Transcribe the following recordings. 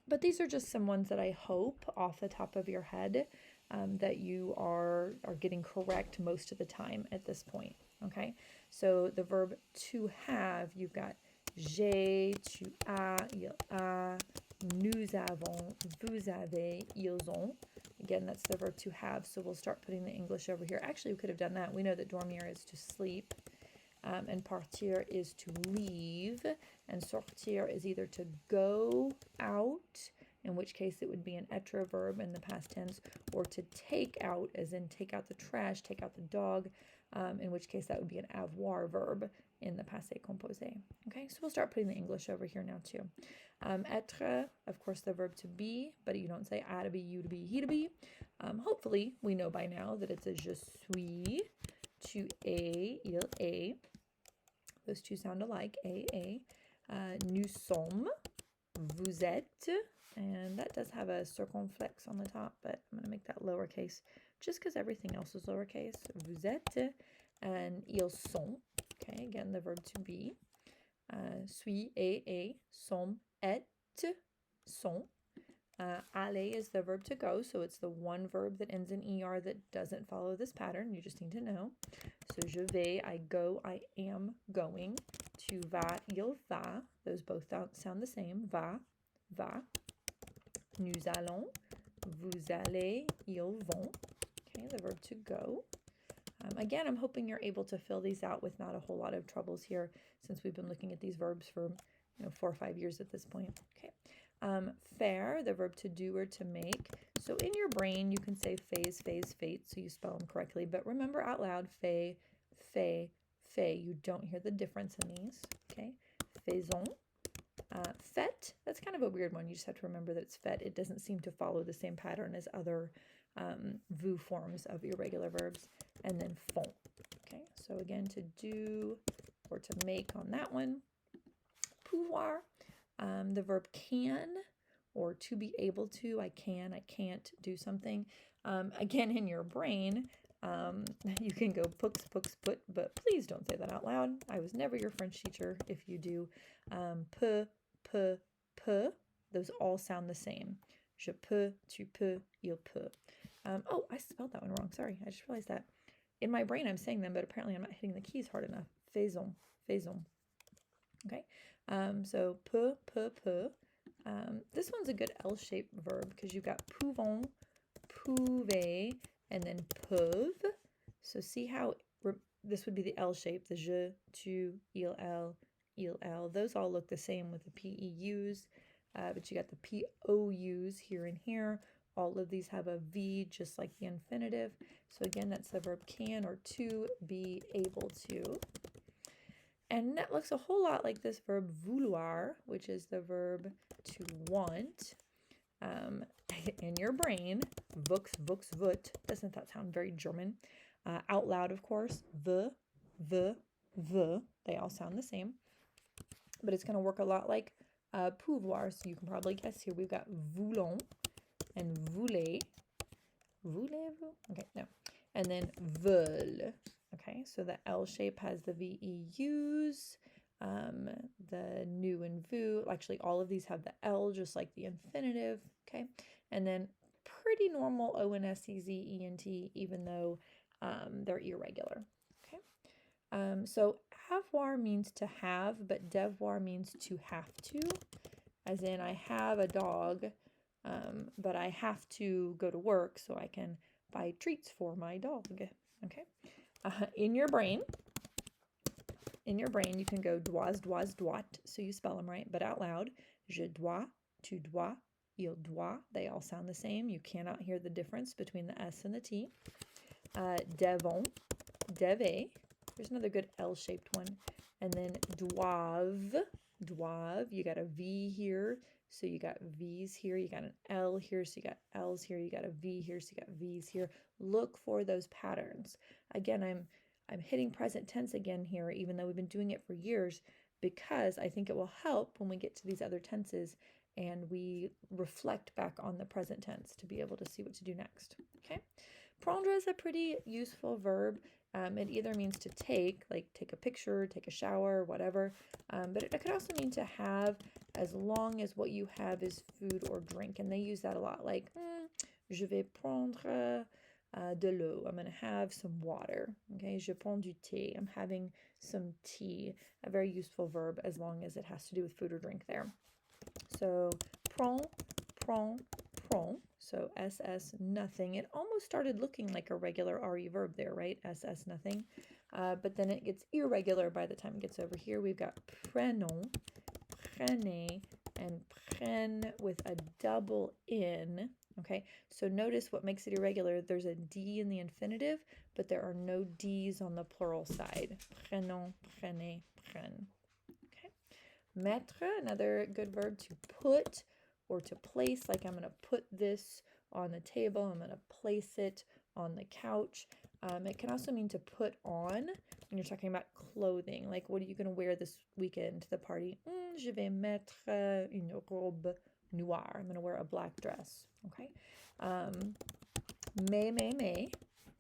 But these are just some ones that I hope off the top of your head that you are getting correct most of the time at this point. Okay, so the verb to have, you've got j'ai, tu as, il a, nous avons, vous avez, ils ont. Again, that's the verb to have, so we'll start putting the English over here. Actually, we could have done that. We know that dormir is to sleep, and partir is to leave, and sortir is either to go out, in which case it would be an être verb in the past tense, or to take out, as in take out the trash, take out the dog, in which case that would be an avoir verb in the passé composé. Okay, so we'll start putting the English over here now too. Être, of course, the verb to be, but you don't say I to be, you to be, he to be. Hopefully, we know by now that it's a je suis, tu es, il est. Those two sound alike, a. Nous sommes, vous êtes, and that does have a circumflex on the top, but I'm going to make that lowercase just because everything else is lowercase. Vous êtes, and ils sont. Okay, again, the verb to be. Suis, est, sommes, êtes, sont. Aller is the verb to go, so it's the one verb that ends in er that doesn't follow this pattern. You just need to know. So je vais, I go, I am going. Tu vas, il va. Those both sound the same. Va, va. Nous allons, vous allez, ils vont. Okay, the verb to go. Again, I'm hoping you're able to fill these out with not a whole lot of troubles here, since we've been looking at these verbs for 4 or 5 years at this point. Okay. Faire, the verb to do or to make. So in your brain, you can say phase, phase, fate, so you spell them correctly. But remember out loud, fait, fait, fait. You don't hear the difference in these. Okay. Faisons. Fait, that's kind of a weird one. You just have to remember that it's fait. It doesn't seem to follow the same pattern as other vous forms of irregular verbs. And then font. Okay, so again, to do or to make on that one. Pouvoir, the verb can, or to be able to. I can, I can't do something. Again, in your brain, you can go pux, pux, put, but please don't say that out loud. I was never your French teacher if you do. Pe, pe, pe, those all sound the same. Je peux, tu peux, il peut. Oh, I spelled that one wrong. Sorry, I just realized that. In my brain, I'm saying them, but apparently I'm not hitting the keys hard enough. Faisons, faisons. Okay, so peu, peu, peu. This one's a good L-shaped verb because you've got pouvons, pouvez, and then peuvent. So see how this would be the L shape, the je, tu, il, elle. Those all look the same with the PEUs, but you got the POUs here and here. All of these have a V just like the infinitive. So again, that's the verb can or to be able to. And that looks a whole lot like this verb vouloir, which is the verb to want. In your brain, vux, vux, vut. Doesn't that sound very German? Out loud, of course, the. They all sound the same. But it's going to work a lot like pouvoir. So you can probably guess here we've got voulons and voulez. Voulez-vous? Okay, no. And then veulent. Okay, so the L shape has the VEUs, the nous and vous. Actually, all of these have the L, just like the infinitive. Okay, and then pretty normal ONSEZENT, even though they're irregular. Okay, so avoir means to have, but devoir means to have to, as in I have a dog, but I have to go to work so I can buy treats for my dog. Okay. In your brain, you can go dois, doit, so you spell them right, but out loud, je dois, tu dois, il doit, they all sound the same. You cannot hear the difference between the S and the T. Devons, devez, there's another good L-shaped one, and then doivent, you got a V here, so you got V's here, you got an L here, so you got L's here, you got a V here, so you got V's here. Look for those patterns. Again, I'm hitting present tense again here, even though we've been doing it for years, because I think it will help when we get to these other tenses and we reflect back on the present tense to be able to see what to do next. Okay, Prendre is a pretty useful verb. It either means to take, like take a picture, take a shower, whatever, but it could also mean to have as long as what you have is food or drink. And they use that a lot, like, je vais prendre de l'eau. I'm going to have some water. Okay, je prends du thé. I'm having some tea. A very useful verb as long as it has to do with food or drink there. So, prends, prends, prends. So, SS nothing. It almost started looking like a regular RE verb there, right? SS nothing. But then it gets irregular by the time it gets over here. We've got prenons, prenez, and prenne with a double in. Okay, so notice what makes it irregular. There's a D in the infinitive, but there are no D's on the plural side. Prenons, prenez, prenne. Okay. Mettre, another good verb, to put or to place. Like I'm going to put this on the table. I'm going to place it on the couch. It can also mean to put on when you're talking about clothing. Like, what are you going to wear this weekend to the party? Je vais mettre une robe noire. I'm going to wear a black dress. Okay. May.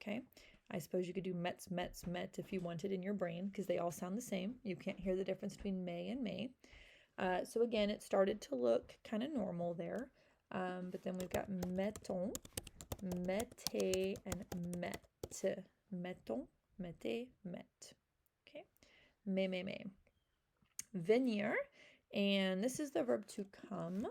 Okay. I suppose you could do mets, met if you wanted in your brain because they all sound the same. You can't hear the difference between may and may. So again, it started to look kind of normal there. But then we've got mettons, mettez, and met. Mettons, mettez, met. Okay. May. Venir, and this is the verb to come.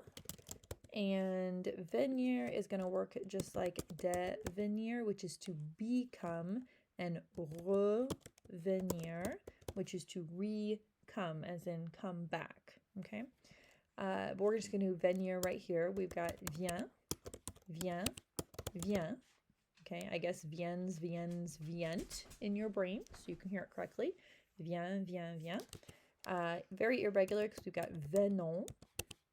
And venir is going to work just like devenir, which is to become, and revenir, which is to re-come, as in come back. Okay, but we're just going to venir right here. We've got vient, vient, vient. Okay, I guess viens, vient in your brain, so you can hear it correctly. Vient. Very irregular because we've got venons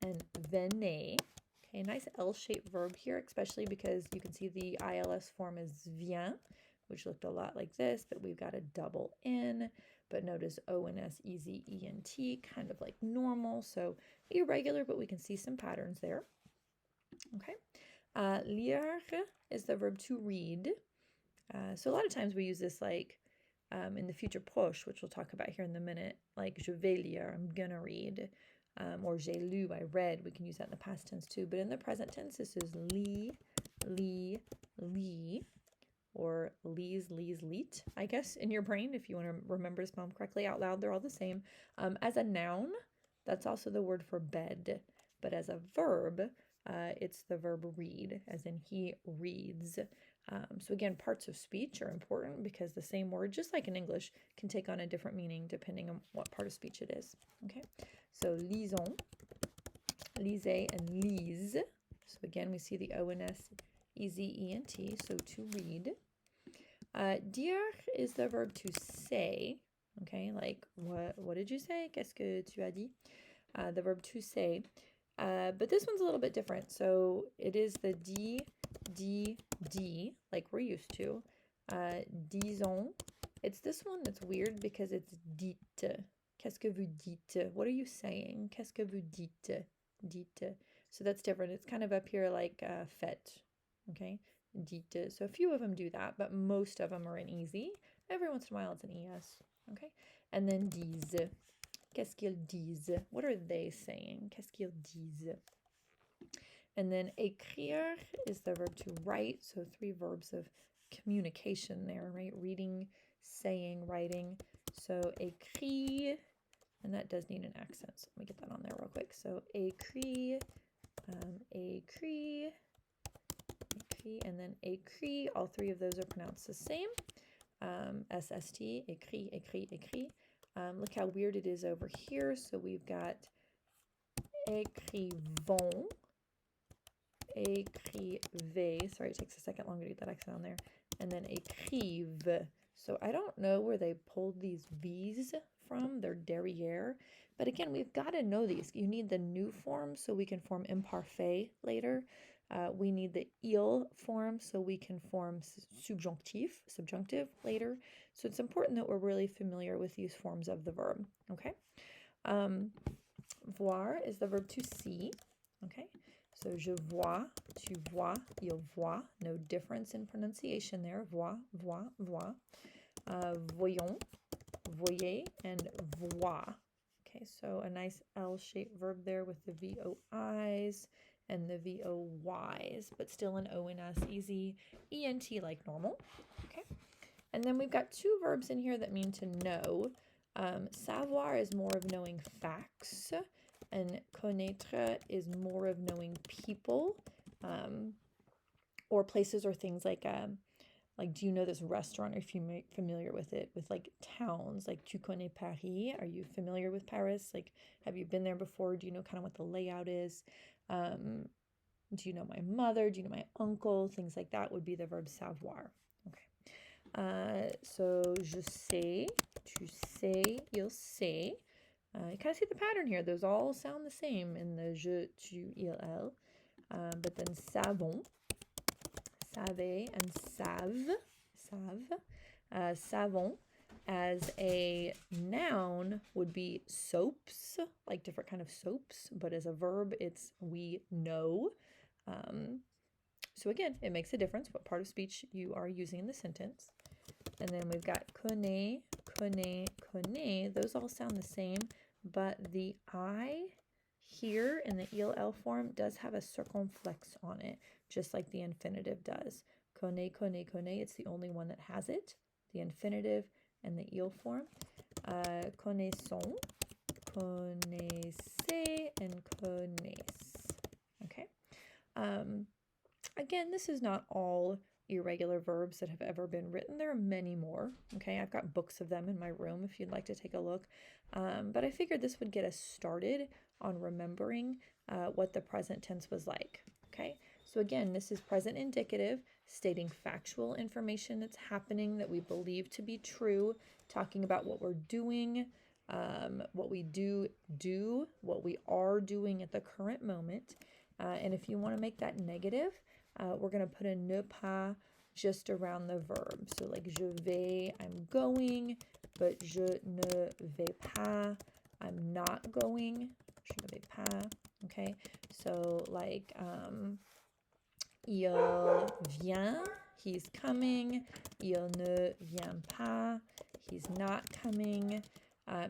and venez. Okay, nice L-shaped verb here, especially because you can see the ILS form is vient, which looked a lot like this, but we've got a double N. But notice ONS, EZENT, kind of like normal, so irregular, but we can see some patterns there. Okay, lire is the verb to read. So a lot of times we use this like in the future proche, which we'll talk about here in a minute, like je vais lire, I'm gonna read. Or j'ai lu, I read. We can use that in the past tense too. But in the present tense, this is lis, or lis, lit, I guess, in your brain, if you want to remember to spell them correctly out loud. They're all the same. As a noun, that's also the word for bed. But as a verb, it's the verb read, as in he reads. So again, parts of speech are important because the same word, just like in English, can take on a different meaning depending on what part of speech it is. Okay, so lisons, lisez, and lise. So again, we see the ONS, EZENT, so to read. Dire is the verb to say. Okay, like what did you say? Qu'est-ce que tu as dit? The verb to say. But this one's a little bit different. So it is the D, like we're used to. Disons. It's this one that's weird because it's dites. Qu'est-ce que vous dites? What are you saying? Qu'est-ce que vous dites? Dites. So that's different. It's kind of up here like faites. Okay, dites. So a few of them do that, but most of them are in easy. Every once in a while it's an ES. Okay, and then disent. Qu'est-ce qu'ils disent? What are they saying? Qu'est-ce qu'ils disent? And then écrire is the verb to write. So 3 verbs of communication there, right? Reading, saying, writing. So écrit, and that does need an accent. So let me get that on there real quick. So écrit, écrit, and then écrit. All 3 of those are pronounced the same. SST, écrit. Look how weird it is over here. So we've got écrivons, écrivez. Sorry, it takes a second longer to get that accent on there. And then écrive. So I don't know where they pulled these V's from. They're derrière. But again, we've got to know these. You need the new form so we can form imparfait later. We need the il form so we can form subjunctive later. So it's important that we're really familiar with these forms of the verb. Okay. Voir is the verb to see. Okay. So je vois, tu vois, il voit. No difference in pronunciation there. Vois, vois, vois. Voyons, voyez, and voir. Okay, so a nice L-shaped verb there with the VOIs and the VOYs, but still an ONS, easy, ENT like normal. Okay, and then we've got two verbs in here that mean to know. Savoir is more of knowing facts, and connaître is more of knowing people, or places or things like do you know this restaurant? Are you familiar with it? With like towns, like tu connais Paris? Are you familiar with Paris? Like, have you been there before? Do you know kind of what the layout is? Do you know my mother? Do you know my uncle? Things like that would be the verb savoir. Okay. So je sais, tu sais, il sait. You kind of see the pattern here. Those all sound the same in the je, tu, il, elle. But then savons, savez, and savent. Savon as a noun would be soaps, like different kind of soaps, but as a verb, it's we know. So again, it makes a difference what part of speech you are using in the sentence. And then we've got connaît, connaît, connaît. Those all sound the same, but the I here in the il form does have a circumflex on it, just like the infinitive does. Connaît, connaît, connaît. It's the only one that has it, the infinitive and the il form. Connaissons, connaissez, and connaissent. Okay. Again, this is not all irregular verbs that have ever been written. There are many more. Okay, I've got books of them in my room if you'd like to take a look. But I figured this would get us started on remembering what the present tense was like. Okay, so again, this is present indicative, stating factual information that's happening that we believe to be true, talking about what we're doing, what we do, what we are doing at the current moment. And if you want to make that negative, we're going to put a ne pas just around the verb. So like je vais, I'm going, but je ne vais pas, I'm not going. Je ne vais pas. Okay, so like il vient, he's coming. Il ne vient pas, he's not coming.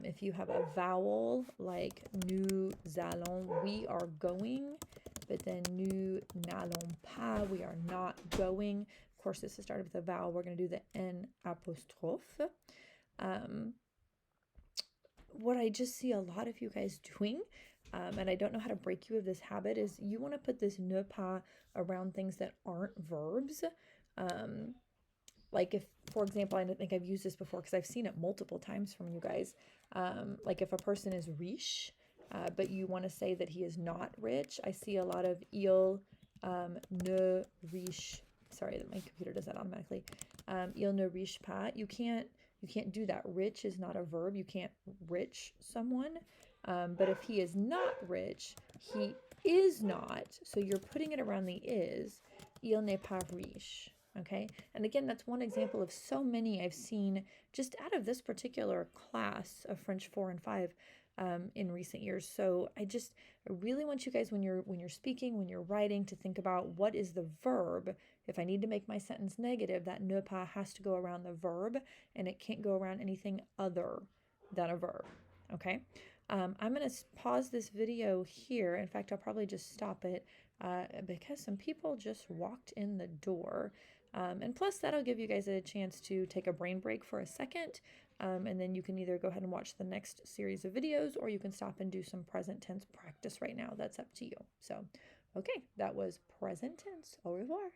If you have a vowel like nous allons, we are going, but then nous n'allons pas, we are not going. Of course, this is started with a vowel. We're going to do the N apostrophe. What I just see a lot of you guys doing, and I don't know how to break you of this habit, is you want to put this ne pas around things that aren't verbs. Like if, for example, I don't think I've used this before because I've seen it multiple times from you guys. Like if a person is riche, but you want to say that he is not rich, I see a lot of il ne riche. Sorry, that my computer does that automatically. Il ne riche pas. You can't do that. Rich is not a verb. You can't rich someone. But if he is not rich, he is not. So you're putting it around the is. Il n'est pas riche. Okay, and again, that's one example of so many I've seen just out of this particular class of French 4 and 5 in recent years. So I really want you guys, when you're speaking, when you're writing, to think about what is the verb. If I need to make my sentence negative, that ne pas has to go around the verb, and it can't go around anything other than a verb. Okay, I'm going to pause this video here. In fact, I'll probably just stop it because some people just walked in the door. And plus, that'll give you guys a chance to take a brain break for a second, and then you can either go ahead and watch the next series of videos, or you can stop and do some present tense practice right now. That's up to you. So, okay, that was present tense. Au revoir.